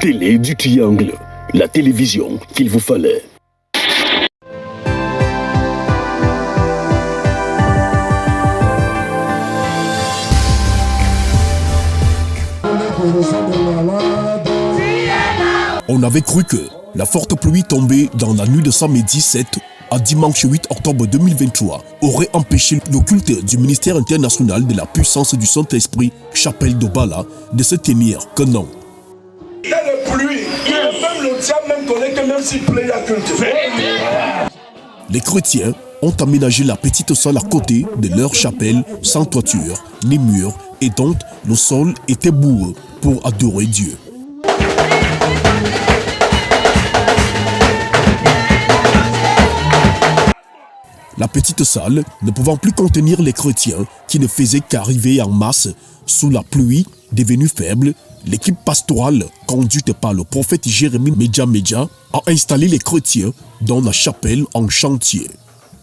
Télé du Triangle, la télévision qu'il vous fallait. On avait cru que la forte pluie tombée dans la nuit de samedi 7 à dimanche 8 octobre 2023 aurait empêché le culte du ministère international de la puissance du Saint-Esprit, Chapelle d'Obala, de se tenir que non. Il y a la pluie, même le diable même connaît que même s'il pleut, il y a culte. Les chrétiens ont aménagé la petite salle à côté de leur chapelle sans toiture ni mur et dont le sol était boueux pour adorer Dieu. La petite salle, ne pouvant plus contenir les chrétiens qui ne faisaient qu'arriver en masse sous la pluie devenue faible, l'équipe pastorale, conduite par le prophète Jérémie Medja, a installé les chrétiens dans la chapelle en chantier.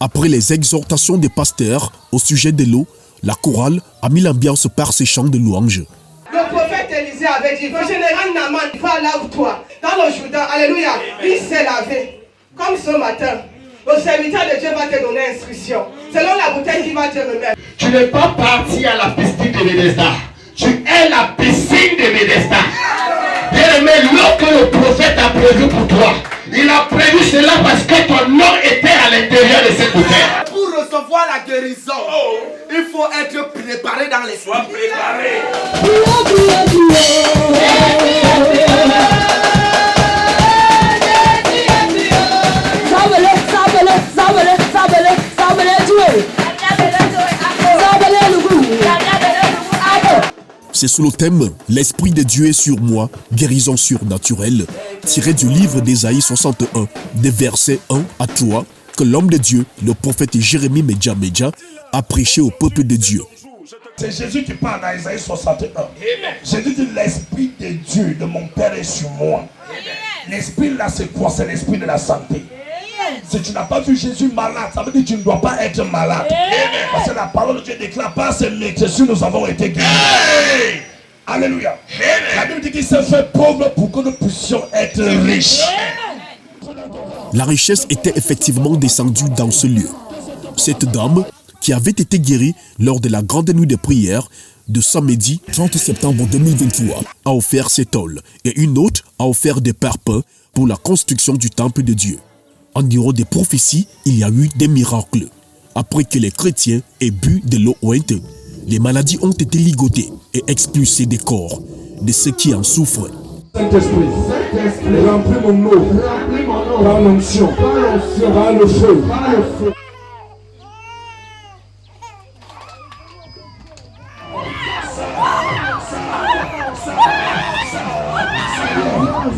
Après les exhortations des pasteurs au sujet de l'eau, la chorale a mis l'ambiance par ses chants de louanges. Le prophète Élisée avait dit, le général Naaman, va lave-toi dans le Jourdain, alléluia, il s'est lavé. Comme ce matin, le serviteur de Dieu va te donner instruction, selon la bouteille qu'il va te remettre. Tu n'es pas parti à la piscine de Bethesda, tu es la piscine de Bethesda. Bien-aimé, l'eau que le prophète a prévu pour toi, il a prévu cela parce que ton nom était à l'intérieur de cette bouteille. Pour recevoir la guérison, il faut être préparé dans les soins. Préparé. C'est sous le thème « L'Esprit de Dieu est sur moi, guérison surnaturelle » tiré du livre d'Ésaïe 61, des versets 1 à 3, que l'homme de Dieu, le prophète Jérémie Medja, a prêché au peuple de Dieu. C'est Jésus qui parle dans Ésaïe 61. Jésus dit, l'Esprit de Dieu, de mon Père est sur moi. L'Esprit là, c'est quoi? C'est l'Esprit de la santé. Si tu n'as pas vu Jésus malade, ça veut dire que tu ne dois pas être malade. Parce que la parole de Dieu déclare par ses médecins, nous avons été guéris. Alléluia. La Bible dit qu'il s'est fait pauvre pour que nous puissions être riches. La richesse était effectivement descendue dans ce lieu. Cette dame, qui avait été guérie lors de la grande nuit de prière de samedi 30 septembre 2023, a offert ses tôles et une autre a offert des parpaings pour la construction du temple de Dieu. En dehors des prophéties, il y a eu des miracles. Après que les chrétiens aient bu de l'eau ointe, les maladies ont été ligotées et expulsées des corps de ceux qui en souffrent. Saint-Esprit, remplis mon eau, par l'onction, par le feu.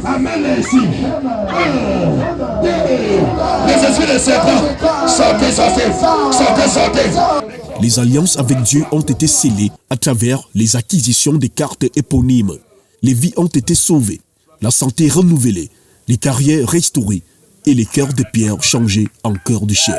Amen ici. Les esprits de Satan, sortez. Les alliances avec Dieu ont été scellées à travers les acquisitions des cartes éponymes. Les vies ont été sauvées, la santé renouvelée, les carrières restaurées et les cœurs de pierre changés en cœurs de chair.